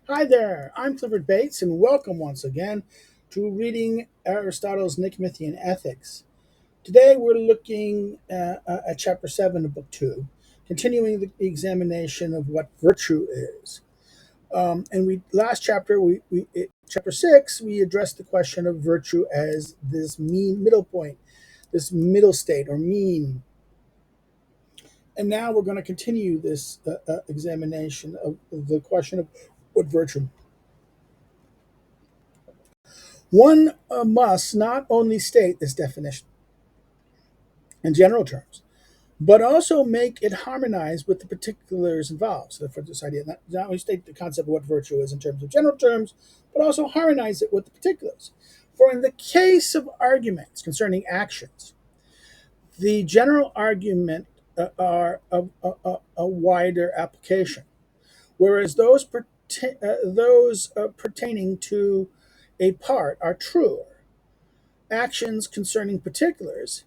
Hi there, I'm Clifford Bates, and welcome once again to Reading Aristotle's Nicomachean Ethics. Today we're looking at Chapter 7 of Book 2, continuing the examination of what virtue is. And last chapter, chapter 6, we addressed the question of virtue as this mean middle point, this middle state or mean. And now we're going to continue this examination of the question of what virtue. One must not only state this definition in general terms, but also make it harmonize with the particulars involved. So, for this idea, not only state the concept of what virtue is in terms of general terms, but also harmonize it with the particulars. For in the case of arguments concerning actions, the general argument are of a wider application, whereas those pertaining to a part are truer actions concerning particulars,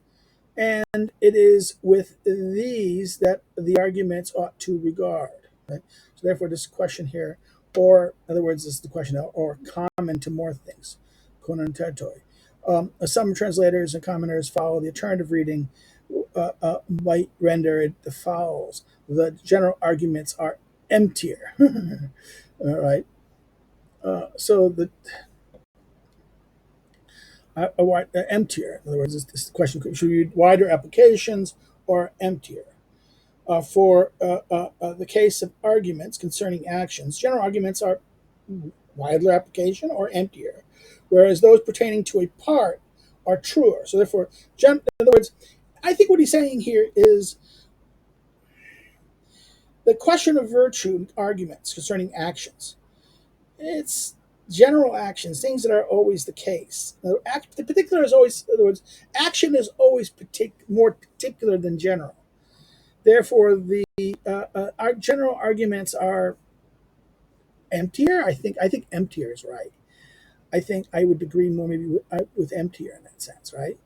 and it is with these that the arguments ought to regard. Right? So, therefore, this question here, or in other words, this is the question of, or common to more things, connotatoi. Some translators and commenters follow the alternative reading, might render it the fouls. The general arguments are emptier. All right. So the emptier. In other words, this question should we read wider applications or emptier? For the case of arguments concerning actions, general arguments are wider application or emptier, whereas those pertaining to a part are truer. So, therefore, in other words, I think what he's saying here is the question of virtue arguments concerning actions. It's general actions, things that are always the case. The particular is always, in other words, action is always more particular than general. Therefore, our general arguments are emptier. I think emptier is right. I think I would agree more maybe with emptier in that sense, right?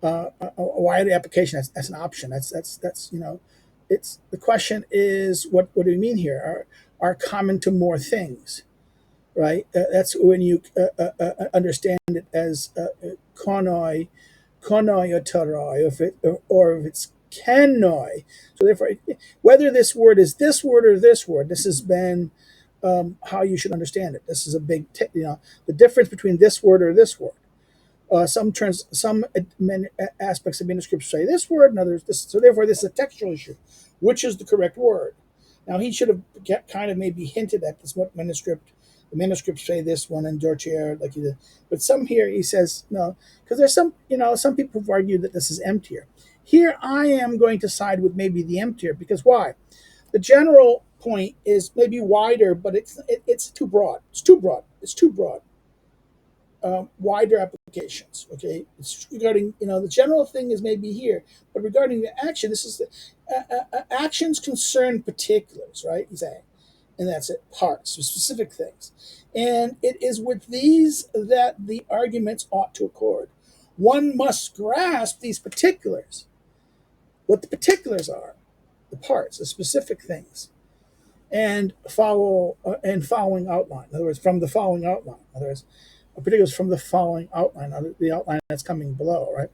A wider application, that's an option. That's. It's the question is what do we mean here? Are common to more things, right? That's when you understand it as konoi, konoi otoroi, or if it's kenoi. So therefore, whether this word is this word or this word, this has been how you should understand it. This is a big, the difference between this word or this word. Some aspects of manuscripts say this word, and others this. So therefore, this is a textual issue. Which is the correct word? Now he should have kind of maybe hinted at this. What manuscript? The manuscripts say this one and Dortier like he did, but some here he says no because there's some people who've argued that this is emptier. Here I am going to side with maybe the emptier because why? The general point is maybe wider, but it's too broad. It's too broad. It's too broad. Wider applications. Okay, it's regarding the general thing is maybe here, but regarding the action, this is the actions concern particulars, right? He's saying, and that's it, parts, or specific things, and it is with these that the arguments ought to accord. One must grasp these particulars, what the particulars are, the parts, the specific things, and following outline. In other words, from the following outline. In other words, particulars from the following outline, the outline that's coming below, right?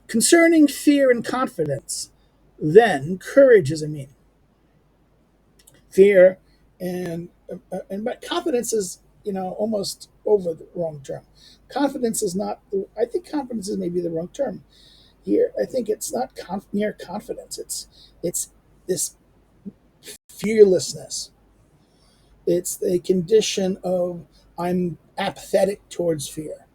Concerning fear and confidence, then courage is a mean. Fear but confidence is almost over the wrong term. Confidence is not. I think confidence is maybe the wrong term here. I think it's not mere confidence. It's this fearlessness. It's a condition of I'm apathetic towards fear.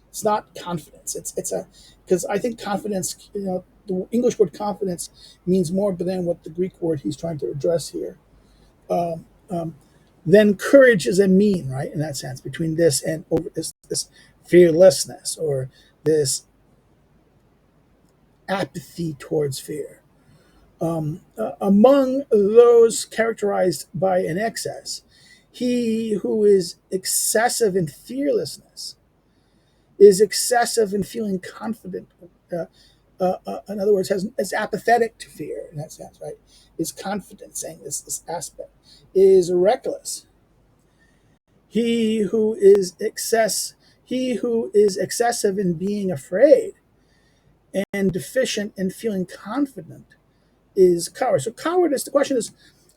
It's not confidence. It's a because I think confidence. The English word confidence means more than what the Greek word he's trying to address here. Um, um, then courage is a mean, right? In that sense, between this and over this fearlessness or this apathy towards fear. Among those characterized by an excess, he who is excessive in fearlessness is excessive in feeling confident. In other words, is apathetic to fear in that sense, right? Is confident, saying this aspect, is reckless. He who is excessive in being afraid and deficient in feeling confident is coward. So cowardice, the question is,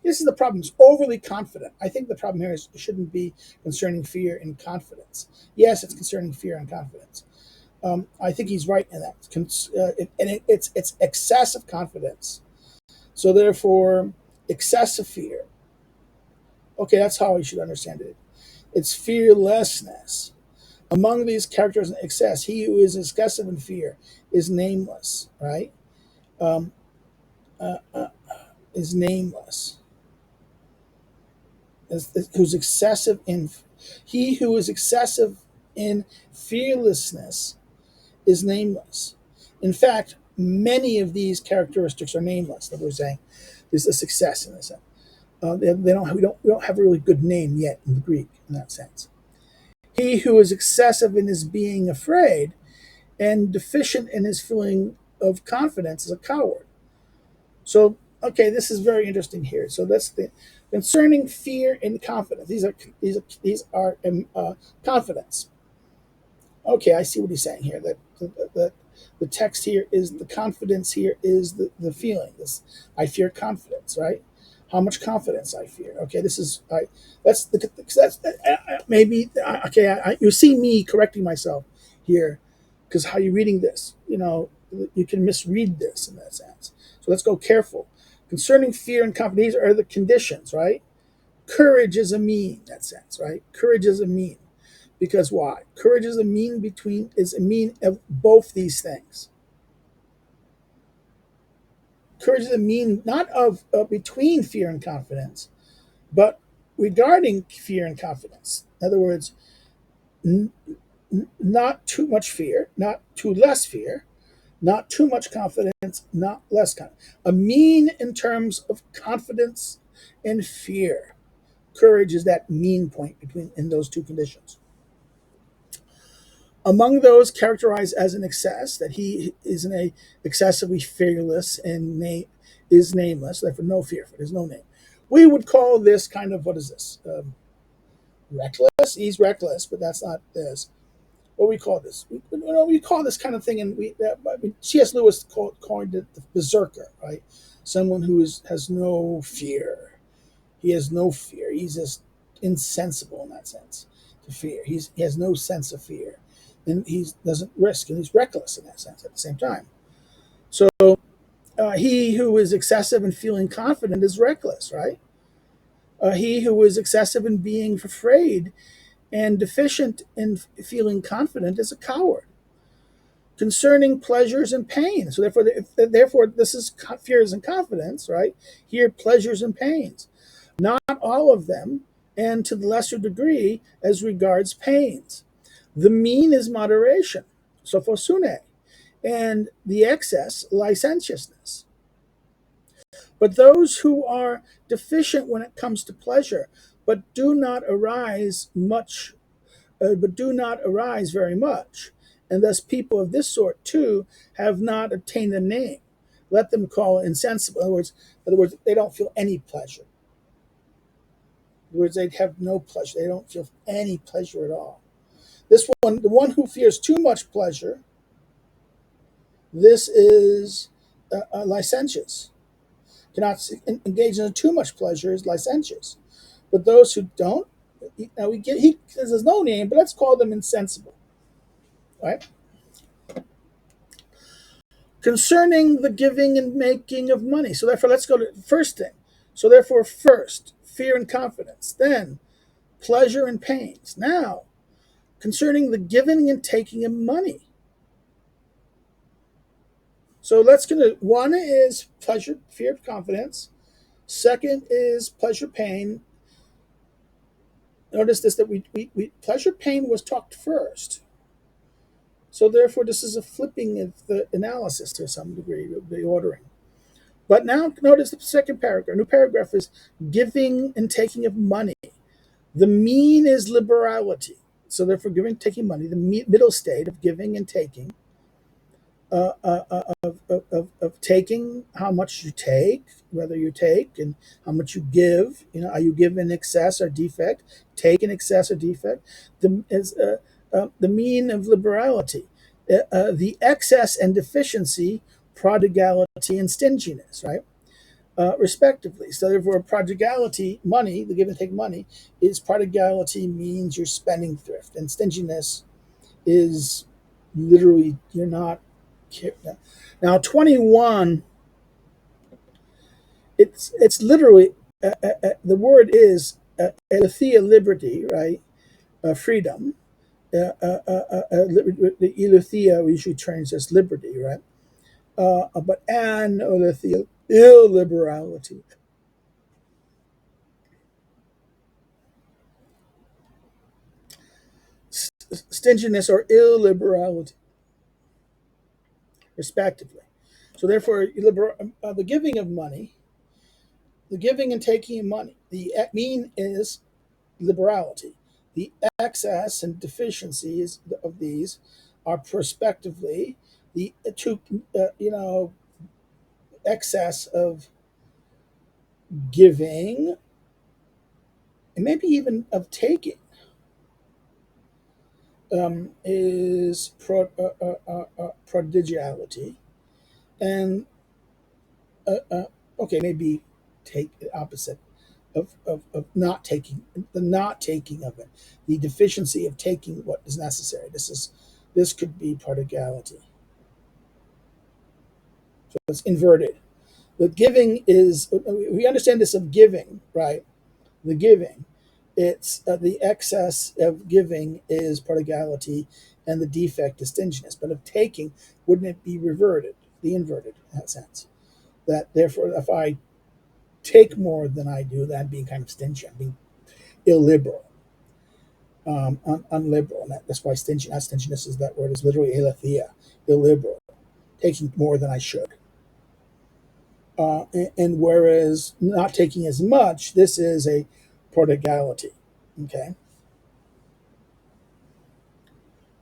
this is the problem, is overly confident. I think the problem here is it shouldn't be concerning fear and confidence. Yes, it's concerning fear and confidence. I think he's right in that. It's excessive confidence. So therefore, excessive fear. Okay, that's how we should understand it. It's fearlessness. Among these characters in excess, he who is excessive in fear is nameless, right? Um, uh, uh, is nameless. Who's excessive in he who is excessive in fearlessness is nameless. In fact, many of these characteristics are nameless. That we're saying is a success in this sense. We don't have a really good name yet in the Greek in that sense. He who is excessive in his being afraid and deficient in his feeling of confidence is a coward. So, okay, this is very interesting here. So that's the concerning fear and confidence. These are confidence. Okay, I see what he's saying here. That the text here is the confidence here is the feeling. This I fear confidence, right? How much confidence I fear. Okay, this is that's maybe okay. You see me correcting myself here because how you're reading this, you can misread this in that sense. So let's go careful. Concerning fear and confidence, these are the conditions, right? Courage is a mean, in that sense, right? Courage is a mean. Because why? Courage is a mean of both these things. Courage is a mean not of between fear and confidence, but regarding fear and confidence. In other words, not too much fear, not too less fear, not too much confidence, not less confidence. A mean in terms of confidence and fear. Courage is that mean point between in those two conditions. Among those characterized as an excess, that he is in a excessively fearless and is nameless, therefore no fear, for there's no name. We would call this kind of, what is this? Reckless. He's reckless, but that's not this. What we call this? We call this kind of thing, and C.S. Lewis coined it the berserker, right? Someone who has no fear. He has no fear. He's just insensible in that sense to fear. He has no sense of fear, and he doesn't risk, and he's reckless in that sense at the same time. So he who is excessive in feeling confident is reckless, right? He who is excessive in being afraid and deficient in feeling confident is a coward. Concerning pleasures and pain. So therefore, this is fears and confidence, right? Here, pleasures and pains. Not all of them, and to the lesser degree as regards pains. The mean is moderation, sophosune, and the excess, licentiousness. But those who are deficient when it comes to pleasure, but do not arise very much, and thus people of this sort too have not attained a name. Let them call it insensible. In other words, they don't feel any pleasure. In other words, they have no pleasure. They don't feel any pleasure at all. This one, the one who fears too much pleasure, this is licentious. Cannot engage in too much pleasure is licentious. But those who don't, he says there's no name, but let's call them insensible. Right? Concerning the giving and making of money. So therefore, let's go to the first thing. So therefore, first, fear and confidence. Then, pleasure and pains. Now, concerning the giving and taking of money. So let's get it. One is pleasure, fear, confidence. Second is pleasure, pain. Notice this that we pleasure, pain was talked first. So therefore, this is a flipping of the analysis to some degree, the ordering. But now notice the second paragraph. New paragraph is giving and taking of money. The mean is liberality. So therefore, giving, taking money, the middle state of giving and taking of taking how much you take, whether you take, and how much you give. Are you give in excess or defect? Take in excess or defect? The mean of liberality, the excess and deficiency, prodigality and stinginess, right? Respectively. So therefore, prodigality, money, the give and take money, is prodigality means you're spending thrift, and stinginess is literally you're not. Now 21, it's literally the word is aletheia, liberty, right? Freedom. The aletheia usually turns as liberty, right? But an aletheia, illiberality. Stinginess or illiberality, respectively. So therefore, the giving of money, the giving and taking of money, the mean is liberality. The excess and deficiencies of these are prospectively the excess of giving and maybe even of taking is prodigality, and okay, maybe take the opposite of not taking, the not taking of it, the deficiency of taking what is necessary. This could be prodigality. So it's inverted. The giving is, we understand this of giving, right? The giving, it's the excess of giving is prodigality, and the defect is stinginess. But of taking, wouldn't it be reverted, the inverted in that sense? That therefore, if I take more than I do, then I'm being kind of stingy. I'm being illiberal, unliberal. And that's why stingy, not stinginess is that word is literally aletheia, illiberal, taking more than I should. And whereas not taking as much, this is a prodigality. Okay.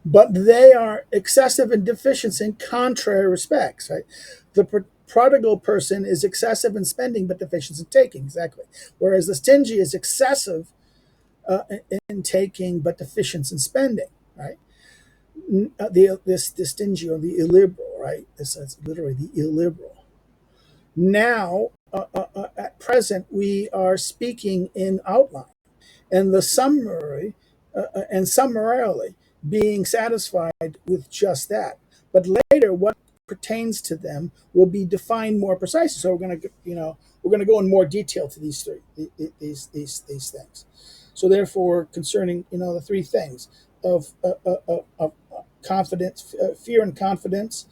But they are excessive and deficient in contrary respects, right? The prodigal person is excessive in spending but deficient in taking, exactly. Whereas the stingy is excessive in taking but deficient in spending, right? The stingy or the illiberal, right? This is literally the illiberal. Now, at present, we are speaking in outline, and the summary and summarily being satisfied with just that. But later, what pertains to them will be defined more precisely. So we're going to go in more detail to these these things. So therefore, concerning the three things of confidence, fear and confidence,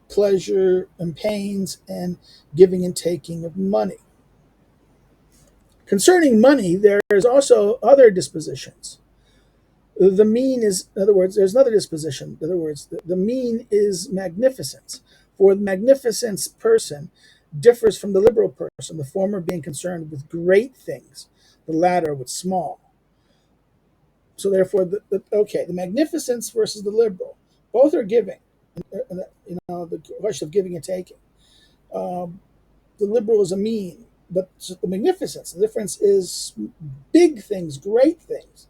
pleasure and pains, and giving and taking of money. Concerning money, there is also other dispositions. The mean is, in other words, there's another disposition. In other words, the mean is magnificence. For the magnificence person differs from the liberal person, the former being concerned with great things, the latter with small. So therefore, the magnificence versus the liberal, both are giving. The question of giving and taking. Um, the liberal is a mean, but the magnificence, the difference is big things, great things.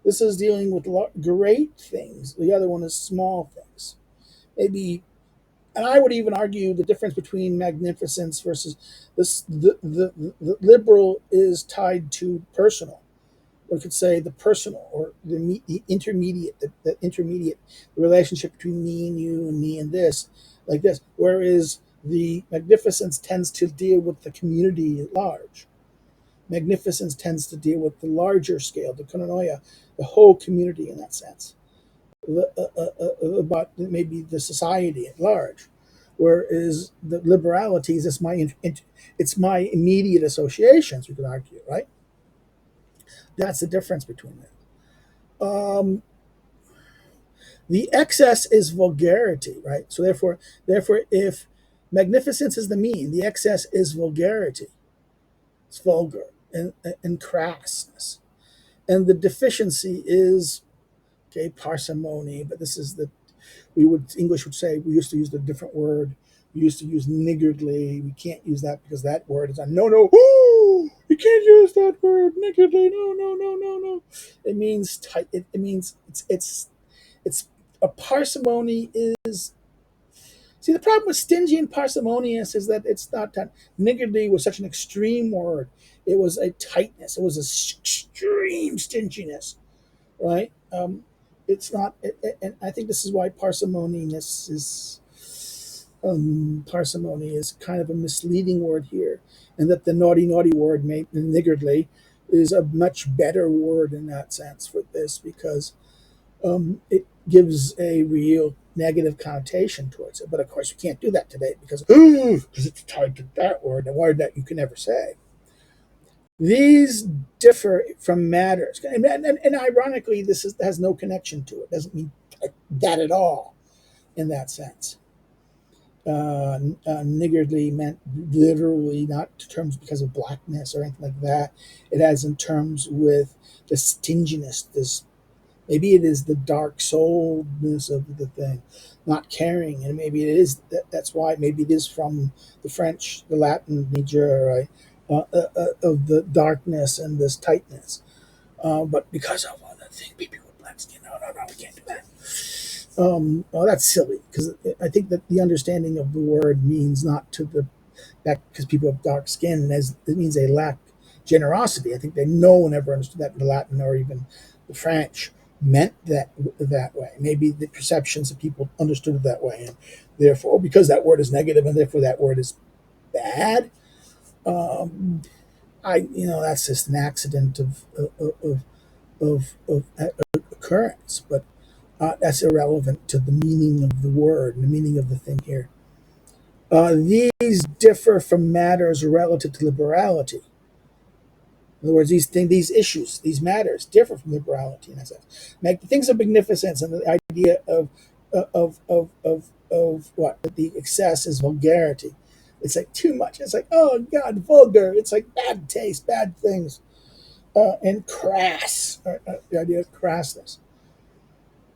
This is dealing with great things. The other one is small things. Maybe, and I would even argue the difference between magnificence versus this. The liberal is tied to personal. We could say the personal or the intermediate, the intermediate, the relationship between me and you and me and this, like this. Whereas the magnificence tends to deal with the community at large. Magnificence tends to deal with the larger scale, the koinonia, the whole community in that sense, about maybe the society at large. Whereas the liberalities, it's my immediate associations, we could argue, right? That's the difference between them. Um, the excess is vulgarity, right? So therefore, if magnificence is the mean, the excess is vulgarity. It's vulgar and crassness, and the deficiency is okay parsimony. But this is the English would say we used to use a different word. We used to use niggardly. We can't use that because that word is a no. Ooh, you can't use that word niggardly. No, no, no, no, no. It means tight. It means it's a parsimony is. See, the problem with stingy and parsimonious is that it's not that niggardly was such an extreme word. It was a tightness. It was a extreme stinginess, right? It's not, and I think this is why parsimony is kind of a misleading word here, and that the naughty word, niggardly, is a much better word in that sense for this because it gives a real negative connotation towards it. But of course, we can't do that today because it's tied to that word, a word that you can never say. These differ from matters, and ironically, has no connection to it. Doesn't mean that at all in that sense. Niggardly meant literally not terms because of blackness or anything like that. It has in terms with the stinginess, this maybe it is the dark souledness of the thing, not caring, and maybe it is that's why maybe it is from the French, the Latin nature, right, of the darkness and this tightness. But because of other thing, people with black skin, no, we can't do that. Oh, that's silly because I think that the understanding of the word means not to the that because people have dark skin, as it means they lack generosity. I think that no one ever understood that in the Latin or even the French meant that way. Maybe the perceptions of people understood it that way, and therefore, because that word is negative and therefore that word is bad. That's just an accident of occurrence, but that's irrelevant to the meaning of the word and the meaning of the thing here. These differ from matters relative to liberality. In other words, these issues, these matters, differ from liberality in a sense. Things of magnificence and the idea of what the excess is vulgarity. It's like too much. It's like, oh God, vulgar. It's like bad taste, bad things, and crass. The idea of crassness.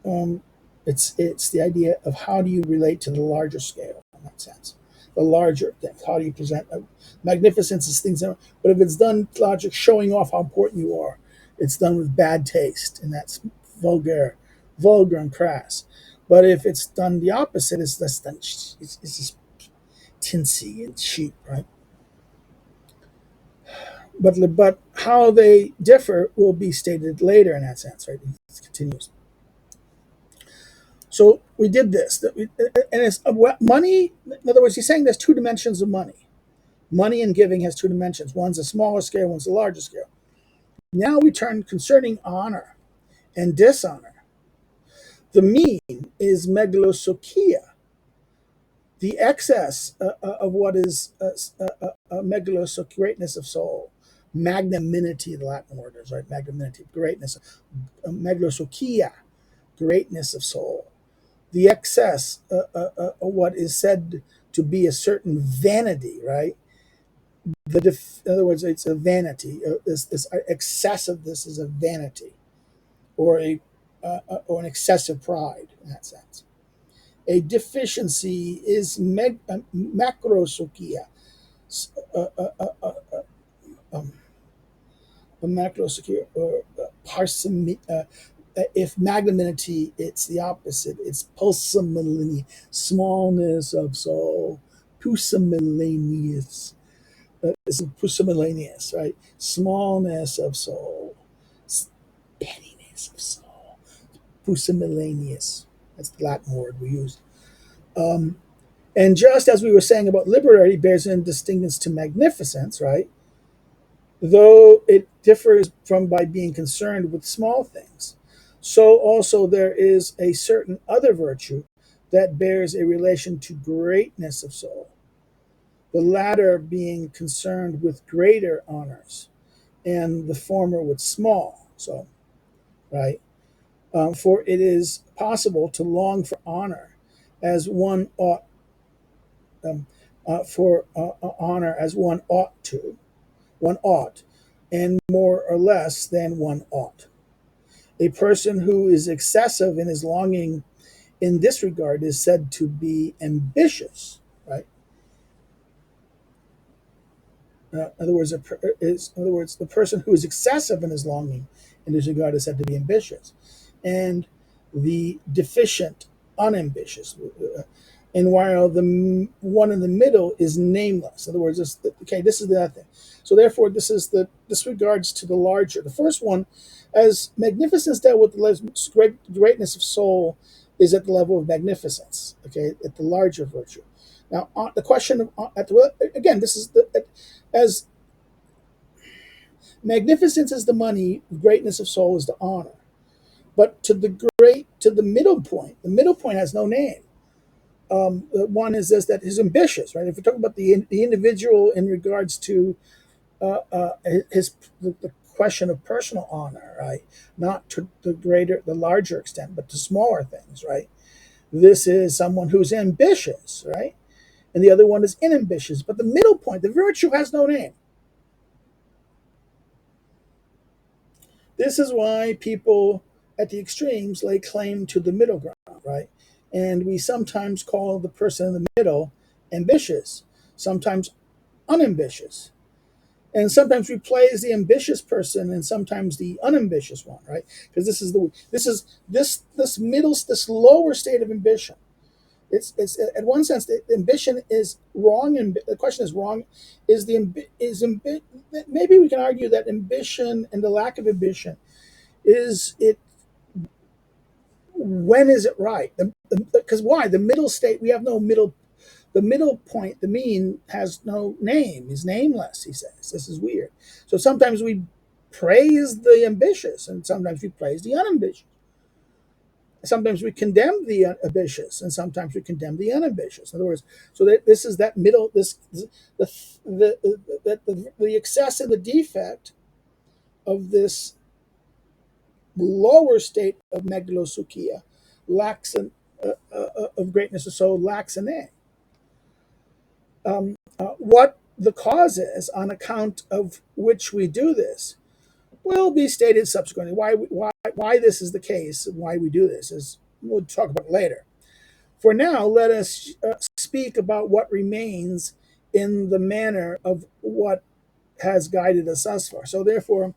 Um, it's the idea of how do you relate to the larger scale in that sense, the larger thing. How do you present magnificence is things that, but if it's done logic showing off how important you are, it's done with bad taste, and that's vulgar and crass. But if it's done the opposite, it's less than it's just tinsy and cheap, right? But how they differ will be stated later in that sense, right? It continues. So we did this, and it's money. In other words, he's saying there's two dimensions of money. Money and giving has two dimensions. One's a smaller scale, one's a larger scale. Now we turn concerning honor and dishonor. The mean is megalosokia, the excess of what is greatness of soul. Magnanimity, the Latin word is, right? Magnanimity, greatness. Megalosokia, greatness of soul. The excess of what is said to be a certain vanity, right? In other words, it's a vanity. This excessive. This is a vanity, or or an excessive pride in that sense. A deficiency is macrosokia, uh, uh, uh, uh, um, a macrosokia, or parsimony. If magnanimity, it's the opposite. It's pulsamilini, smallness of soul, pusillanimous. It's pusillanimous, right? Smallness of soul, pettiness of soul, pusillanimous. That's the Latin word we used. Um, and just as we were saying about liberty bears in distinctness to magnificence, right? Though it differs from by being concerned with small things, so also there is a certain other virtue that bears a relation to greatness of soul, the latter being concerned with greater honors, and the former with small. So, right? For it is possible to long for honor as one ought, for honor as one ought, and more or less than one ought. A person who is excessive in his longing in this regard is said to be ambitious, right? In other words, the person who is excessive in his longing in this regard is said to be ambitious, and the deficient, unambitious. And while the one in the middle is nameless. In other words, okay, this is the other thing. So therefore, this regards to the larger. The first one, as magnificence dealt with the greatness of soul, is at the level of magnificence. Okay, at the larger virtue. Now, the question of again, this is as magnificence is the money, greatness of soul is the honor. But to the middle point has no name. One is this, that is ambitious, right? If we're talking about the individual in regards to his the question of personal honor, right? Not to the larger extent, but to smaller things, right? This is someone who's ambitious, right? And the other one is inambitious. But the middle point, the virtue has no name. This is why people at the extremes lay claim to the middle ground, right? And we sometimes call the person in the middle ambitious, sometimes unambitious. And sometimes we praise the ambitious person and sometimes the unambitious one, right? Because this lower state of ambition. It's at one sense the ambition is wrong, and the question is wrong. Maybe we can argue that ambition and the lack of ambition is it. When is it right? Because why the middle state? We have no middle. The middle point, the mean, has no name. Is nameless. He says this is weird. So sometimes we praise the ambitious, and sometimes we praise the unambitious. Sometimes we condemn the ambitious, and sometimes we condemn the unambitious. In other words, so that this is that middle, the excess and the defect of this lower state of megalosoukia lacks of greatness of soul lacks a name. What the cause is, on account of which we do this, will be stated subsequently. Why this is the case, and why we do this is we'll talk about it later. For now, let us speak about what remains in the manner of what has guided us thus far. So therefore,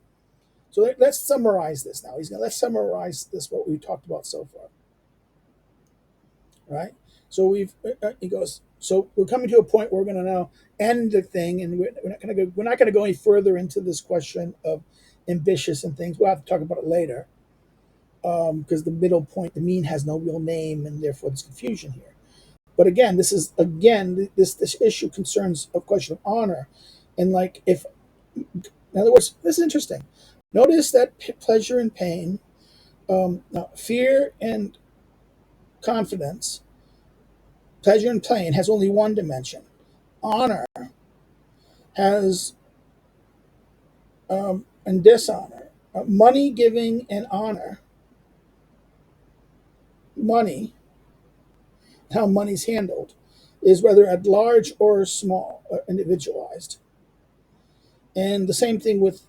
let's summarize this now. Let's summarize this what we've talked about so far. Right? So he goes. So we're coming to a point where we're going to now end the thing, and we're not going to go any further into this question of ambitious and things. We'll have to talk about it later, because the middle point, the mean, has no real name, and therefore there's confusion here. But again, this issue concerns a question of honor, and like if, in other words, this is interesting. Notice that pleasure and pain, fear and confidence, pleasure and pain has only one dimension. Honor has and dishonor. Money giving and honor. Money, how money's handled, is whether at large or small, individualized. And the same thing with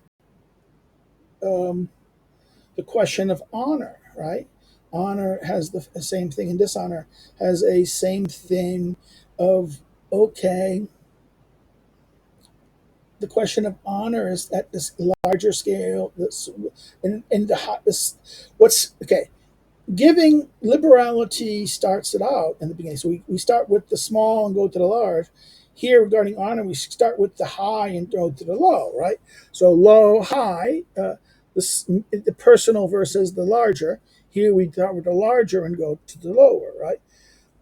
the question of honor, right? Honor has the same thing, and dishonor has a same thing of, okay, the question of honor is at this larger scale. What's okay? Giving liberality starts it out in the beginning. So we start with the small and go to the large. Here regarding honor, we start with the high and go to the low, right? So low, high, the personal versus the larger. Here we start with the larger and go to the lower, right?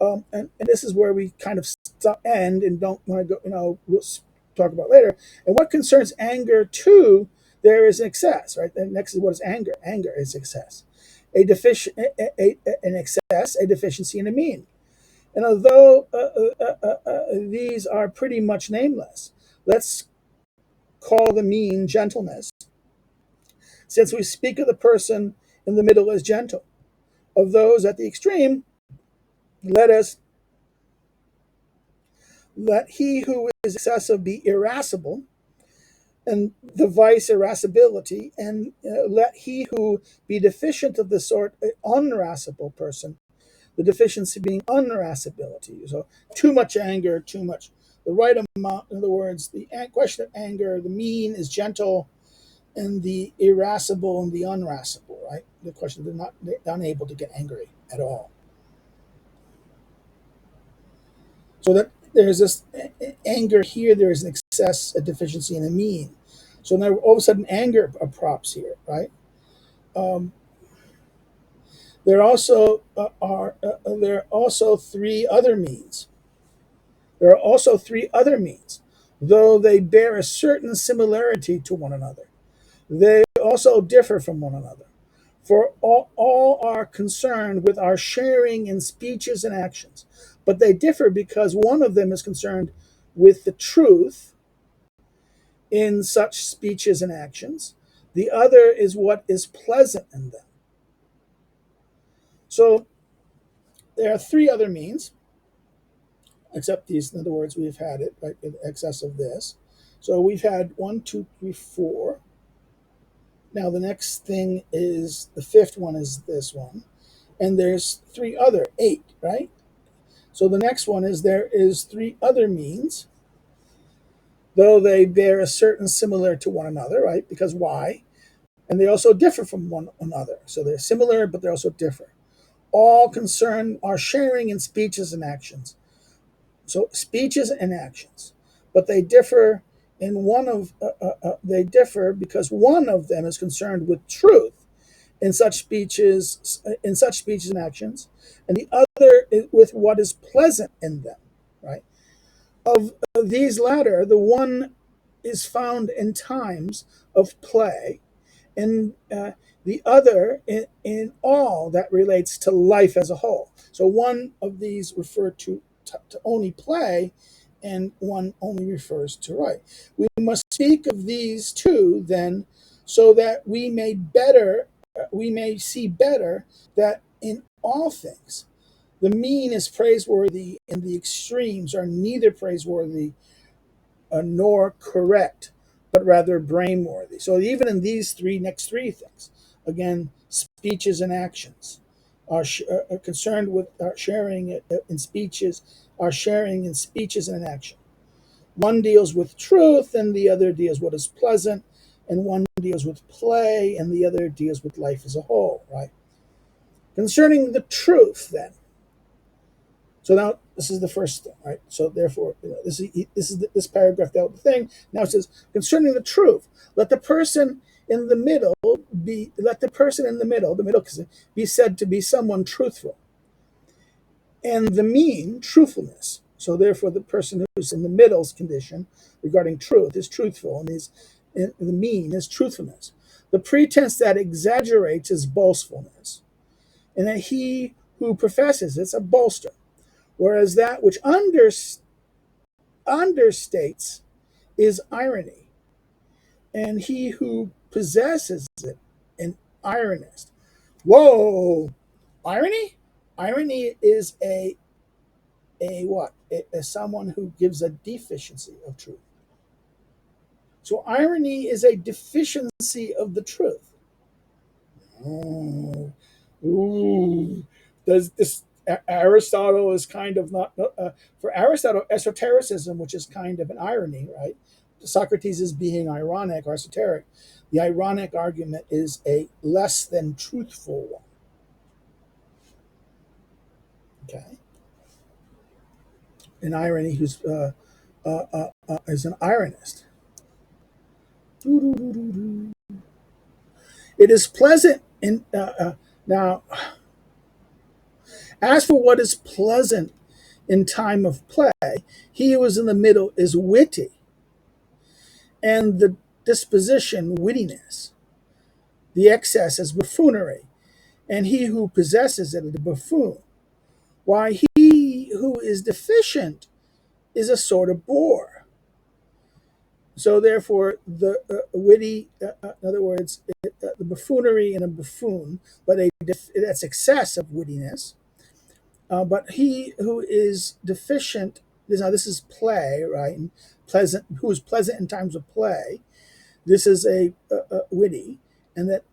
And this is where we kind of end and don't want to go, we'll talk about later. And what concerns anger too, there is excess, right? And next is what is anger? Anger is excess. An excess, a deficiency, and a mean. And although these are pretty much nameless, let's call the mean gentleness, since we speak of the person in the middle as gentle. Of those at the extreme, let he who is excessive be irascible, and the vice irascibility, and let he who be deficient of the sort, an unirascible person, The deficiency being unirascibility. So too much anger, too much. The right amount, in other words, the question of anger, the mean is gentle, and the irascible and the unirascible, right? The question, they're unable to get angry at all. So that there's this anger here, there is an excess, a deficiency, and a mean. So now all of a sudden anger props here, right? Um, there also there are also three other means. There are also three other means, though they bear a certain similarity to one another. They also differ from one another. For all are concerned with our sharing in speeches and actions, but they differ because one of them is concerned with the truth in such speeches and actions. The other is what is pleasant in them. So there are three other means, except these. In other words, we've had it, right, in excess of this. So we've had 1, 2, 3, 4. Now the next thing is the fifth one is this one. And there's three other, 8, right? So the next one is there is three other means, though they bear a certain similar to one another, right? Because why? And they also differ from one another. So they're similar, but they also differ. All concern our sharing in speeches and actions. So speeches and actions, but they differ in they differ because one of them is concerned with truth in such speeches and actions, and the other is with what is pleasant in them, right? Of these latter, the one is found in times of play, and the other in all that relates to life as a whole. So one of these refer to only play, and one only refers to right. We must speak of these two then, so that we may see better that in all things the mean is praiseworthy and the extremes are neither praiseworthy nor correct, but rather brainworthy. So even in these next three things, again, speeches and actions are concerned with our sharing in speeches, are sharing in speeches and in action. One deals with truth, and the other deals what is pleasant, and one deals with play, and the other deals with life as a whole. Right? Concerning the truth, then. So now this is the first thing, right? So therefore, this paragraph dealt with the thing. Now it says concerning the truth, let the person in the middle the middle be said to be someone truthful, and the mean truthfulness. So therefore, the person who's in the middle's condition regarding truth is truthful, and the mean is truthfulness. The pretense that exaggerates is boastfulness, and that he who professes it's a boaster. Whereas that which understates is irony, and he who possesses it, an ironist. Whoa! Irony? Irony is a what? A someone who gives a deficiency of truth. So irony is a deficiency of the truth. Oh, ooh, does this Aristotle is kind of not for Aristotle esotericism, which is kind of an irony, right? Socrates is being ironic or esoteric. The ironic argument is a less than truthful one. Okay, an irony who's is an ironist. It is pleasant in now. As for what is pleasant in time of play, he who is in the middle is witty, and the disposition wittiness. The excess is buffoonery, and he who possesses it is a buffoon. Why he who is deficient is a sort of bore. So therefore, the witty, in other words, the buffoonery in a buffoon, but that's excess of wittiness. But he who is deficient, this is play, right? Who is pleasant in times of play. This is a witty, and that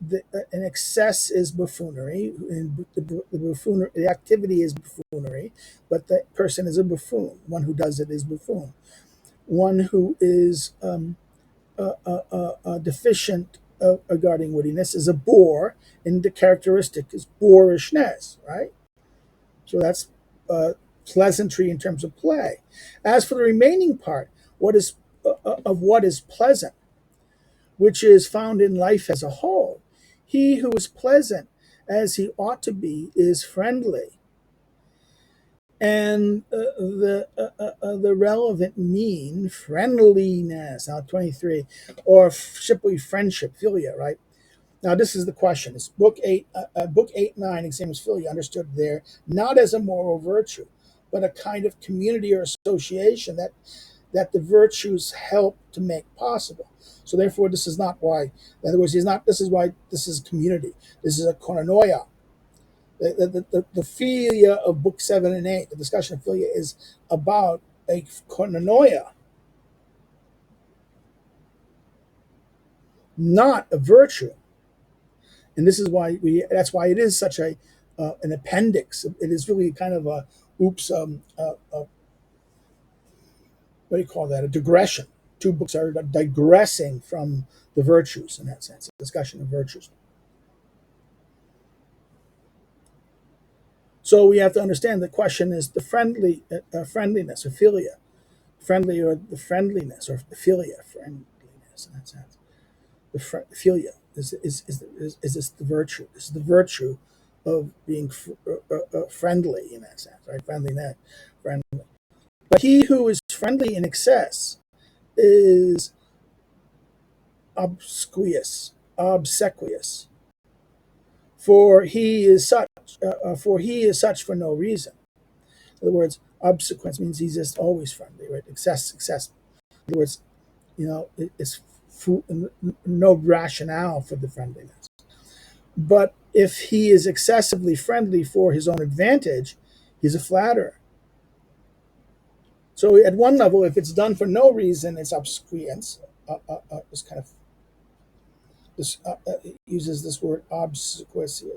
an excess is buffoonery, and the activity is buffoonery, but the person is a buffoon. One who does it is buffoon. One who is deficient regarding wittiness is a bore, and the characteristic is boorishness, right? So that's pleasantry in terms of play. As for the remaining part, what is of what is pleasant, which is found in life as a whole, he who is pleasant as he ought to be is friendly, and the relevant mean friendliness. Now 23, or simply friendship, philia, right? Now, this is the question. It's book 8, 9 examines philia, understood there not as a moral virtue, but a kind of community or association that the virtues help to make possible. So, therefore, this is not why. In other words, this is why this is community. This is a koinonia. The philia of book 7 and 8, the discussion of philia, is about a koinonia, not a virtue. And this is why that's why it is such an appendix. It is really kind of a what do you call that, a digression. Two books are digressing from the virtues in that sense, a discussion of virtues. So we have to understand the question is the friendliness or philia, friendly, or the friendliness or the philia, friendliness in that sense. Philia is this the virtue? This is the virtue of being friendly in that sense, right? Friendly. But he who is friendly in excess is obsequious, for he is such. For he is such for no reason. In other words, obsequence means he's just always friendly, right? Excess. In other words, it's no rationale for the friendliness. But if he is excessively friendly for his own advantage, he's a flatterer. So at one level, if it's done for no reason, it's obsequience. It's kind of this uses this word obsequious. In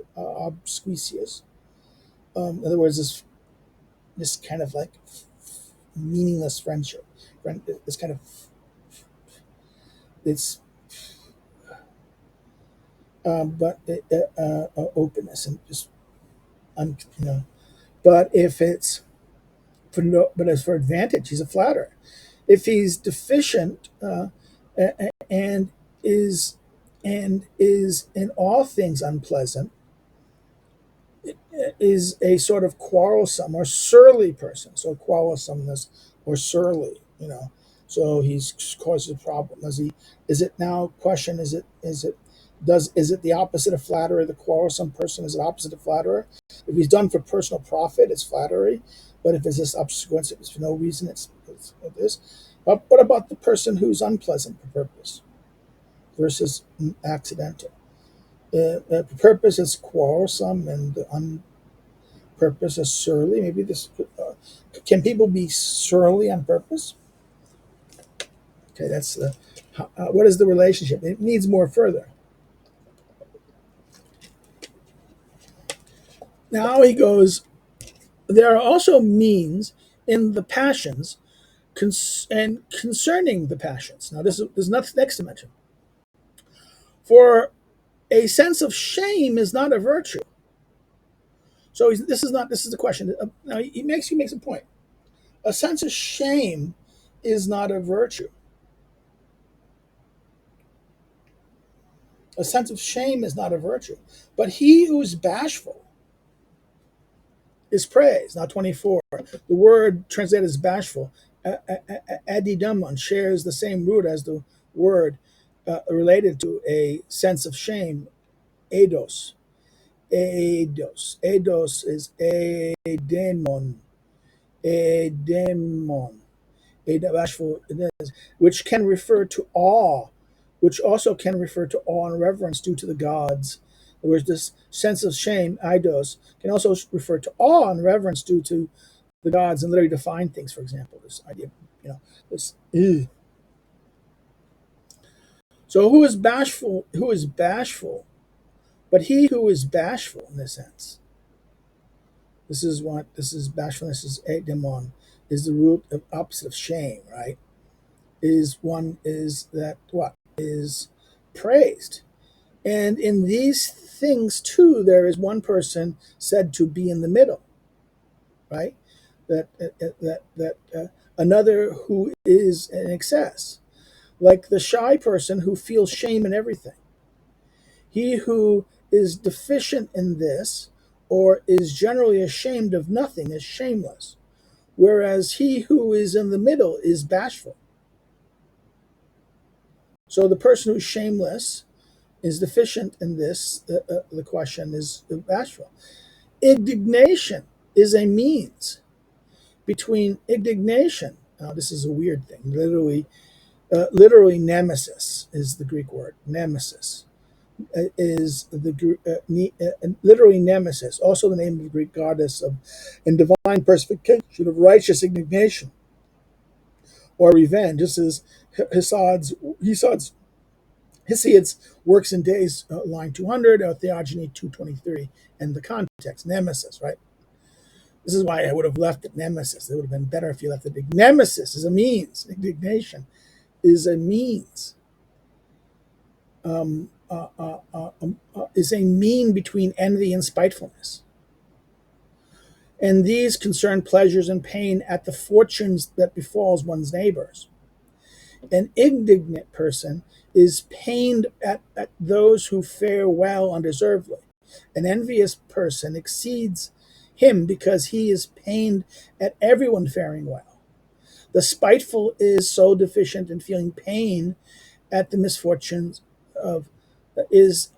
other words, this kind of like meaningless friendship. This kind of it's but openness and just But if it's but as for advantage, he's a flatterer. If he's deficient and is in all things unpleasant, is a sort of quarrelsome or surly person. So quarrelsomeness or surly, So he's causes a problem. Is it now question? Is it the opposite of flatterer? The quarrelsome person is it opposite of flatterer? If he's done for personal profit, it's flattery. But if it's this obsequence, it's for no reason, it's this. But what about the person who's unpleasant for purpose versus accidental? Purpose is quarrelsome, and purpose is surly. Maybe this can people be surly on purpose? Okay, that's what is the relationship? It needs more further. Now he goes. There are also means in the passions, and concerning the passions. Now this is next to mention. For a sense of shame is not a virtue. So this is the question. Now he makes a point. A sense of shame is not a virtue. A sense of shame is not a virtue. But he who is bashful is praised. Now 24. The word translated as bashful, adidamon, shares the same root as the word related to a sense of shame, eidos. Eidos is a demon. A demon. A bashful, which can refer to awe, which also can refer to awe and reverence due to the gods. In other words, this sense of shame, eidos, can also refer to awe and reverence due to the gods and literally define things. For example, this idea, this. So So who is bashful? Who is bashful? But he who is bashful in this sense, this is bashfulness is edemon, is the root of opposite of shame, right? Is one is that what is praised. And in these things too, there is one person said to be in the middle, right? Another who is in excess, like the shy person who feels shame in everything. He who is deficient in this, or is generally ashamed of nothing, is shameless, whereas he who is in the middle is bashful. So the person who's shameless is deficient in this. The question is bashful. Indignation is a means between indignation. Now, this is a weird thing. Literally, nemesis is the Greek word. Nemesis is literally nemesis, also the name of the Greek goddess of and divine personification of righteous indignation or revenge. This is Hesiod's works and days, line 200, or Theogony 223, and the context, nemesis, right? This is why I would have left it nemesis. It would have been better if you left it. Nemesis is a means. Indignation is a means. Is a mean between envy and spitefulness. And these concern pleasures and pain at the fortunes that befalls one's neighbors. An indignant person is pained at those who fare well undeservedly. An envious person exceeds him because he is pained at everyone faring well. The spiteful is so deficient in feeling pain at the misfortunes of is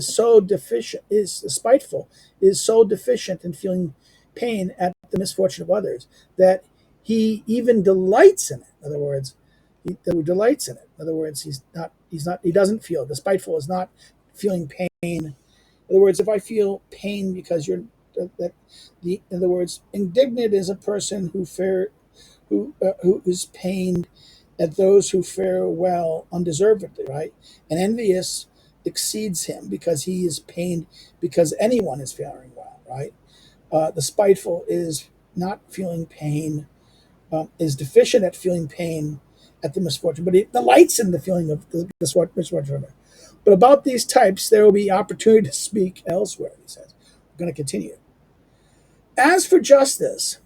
so deficient is spiteful is so deficient in feeling pain at the misfortune of others that he even delights in it. In other words, he delights in it. In other words, he doesn't feel, the spiteful is not feeling pain. In other words, if I feel pain because you're in other words, indignant is a person who is pained at those who fare well undeservedly, right? And envious exceeds him because he is pained because anyone is faring well, right? The spiteful is not feeling pain, is deficient at feeling pain at the misfortune, but he delights in the feeling of the misfortune. But about these types, there will be opportunity to speak elsewhere, he says. We're going to continue. As for justice,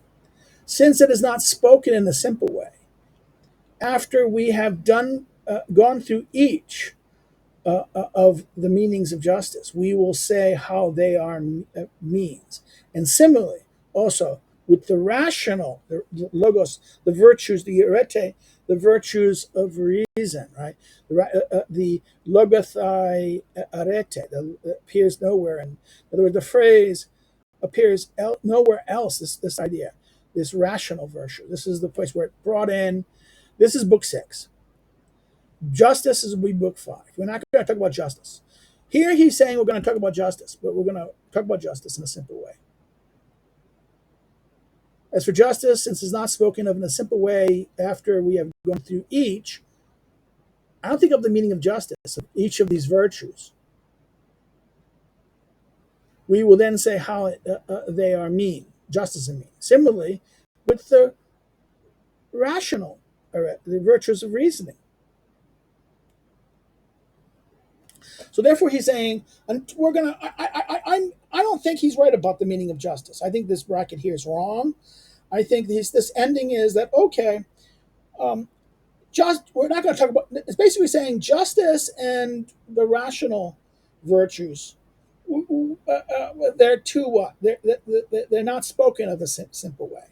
since it is not spoken in a simple way, after we have gone through each of the meanings of justice, we will say how they are means. And similarly, also with the rational, the logos, the virtues, the arete, the virtues of reason, right? The logothai arete appears nowhere. In other words, the phrase appears nowhere else. This idea, this rational virtue. This is the place where it brought in. This is book 6. Justice is book 5. We're not going to talk about justice. Here he's saying we're going to talk about justice, but we're going to talk about justice in a simple way. As for justice, since it's not spoken of in a simple way after we have gone through each, I don't think of the meaning of justice, of each of these virtues. We will then say how they are mean, justice and mean. Similarly, with the rational, the virtues of reasoning. So therefore, he's saying, and we're gonna. I don't think he's right about the meaning of justice. I think this bracket here is wrong. I think this ending is that okay. We're not going to talk about. It's basically saying justice and the rational virtues. They're two what? They're not spoken of a simple way.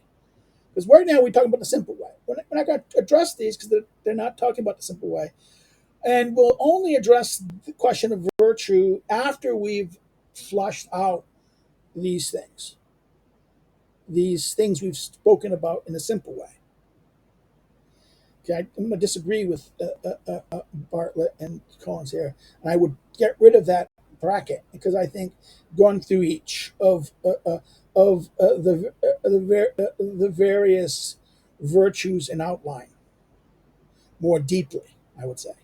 Because right now we're talking about the simple way. We're not going to address these because they're not talking about the simple way. And we'll only address the question of virtue after we've flushed out these things we've spoken about in a simple way. Okay, I'm going to disagree with Bartlett and Collins here, and I would get rid of that bracket because I think going through each of the various virtues and outline more deeply, I would say.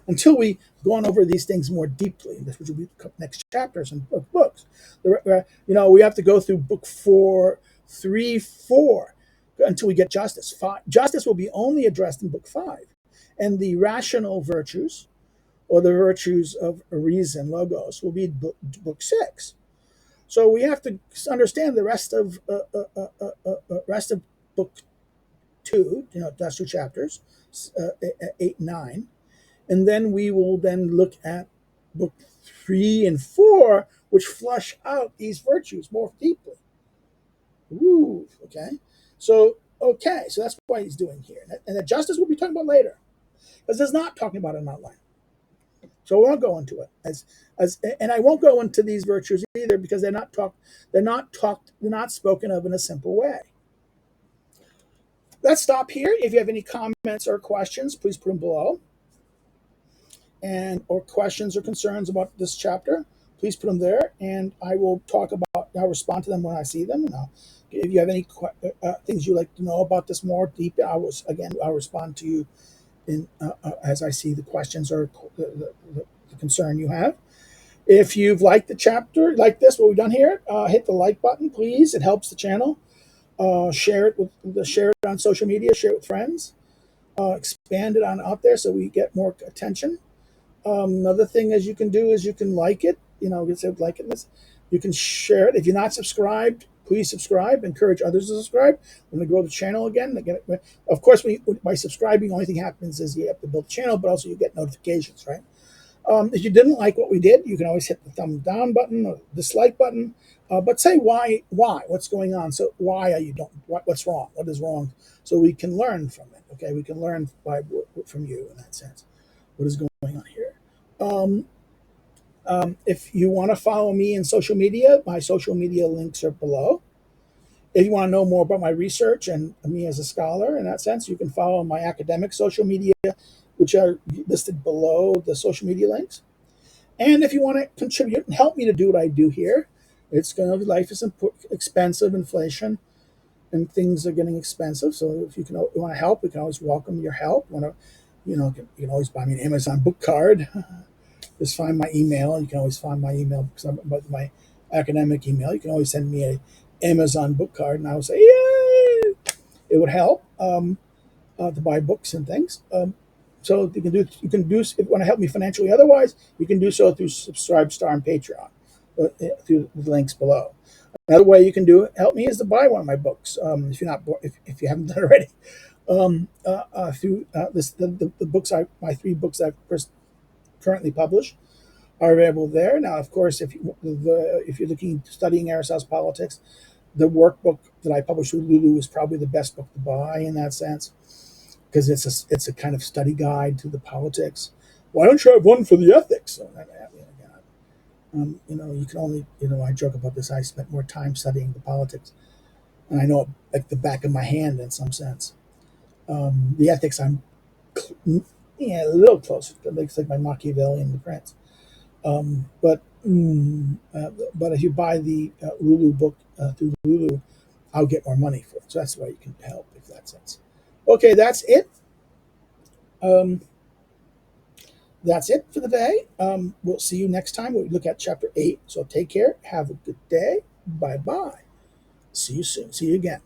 until we go on over these things more deeply. This which will be next chapters and books. We have to go through book 4 until we get justice. Justice will be only addressed in book 5, and the rational virtues or the virtues of reason, logos, will be book 6. So we have to understand the rest of book 2. That's 2 chapters, 8 and 9, and then we will then look at book 3 and 4, which flush out these virtues more deeply. Ooh, okay. So that's what he's doing here, and the justice we'll be talking about later, because it's not talking about an outline. So I won't go into it and I won't go into these virtues either, because they're not spoken of in a simple way. Let's stop here. If you have any comments or questions, please put them below. Or questions or concerns about this chapter, please put them there, and I'll respond to them when I see them. And if you have any things you'd like to know about this more deeply, I'll respond to you as I see the questions or the concern you have. If you've liked the chapter, like this, what we've done here, hit the like button, please. It helps the channel. Share it on social media. Share it with friends. Expand it on out there so we get more attention. Another thing you can do is you can like it. Like it. You can share it. If you're not subscribed, please subscribe. Encourage others to subscribe. We're going to grow the channel again. Of course, by subscribing, the only thing happens is you have to build the channel, but also you get notifications, right? If you didn't like what we did, you can always hit the thumb down button or dislike button. But say why, what's going on? So why are you don't? What's wrong? What is wrong? So we can learn from it. Okay, we can learn from you in that sense. What is going on here? If you want to follow me in social media, my social media links are below. If you want to know more about my research and me as a scholar in that sense, you can follow my academic social media, which are listed below the social media links. And if you want to contribute and help me to do what I do here, life is expensive, inflation, and things are getting expensive. So if you want to help, we can always welcome your help. You can always buy me an Amazon book card. Just find my email, and you can always find my email because I'm about my academic email. You can always send me an Amazon book card, and I will say, yay! It would help to buy books and things. So you can do if you want to help me financially. Otherwise, you can do so through Subscribe Star and Patreon, through the links below. Another way you can help me is to buy one of my books if you haven't done it already. Through the books my 3 books I've currently published are available there. Now, of course, if you're studying Aristotle's politics, the workbook that I published with Lulu is probably the best book to buy in that sense, because it's a kind of study guide to the politics. Why don't you have one for the ethics? You can only, I joke about this. I spent more time studying the politics, and I know it like the back of my hand in some sense. The ethics, I'm a little closer. It's like my Machiavellian The Prince. But if you buy the Lulu book through Lulu, I'll get more money for it. So that's the way you can help, if that sense. Okay, that's it. That's it for the day. We'll see you next time. We'll look at chapter 8. So take care. Have a good day. Bye-bye. See you soon. See you again.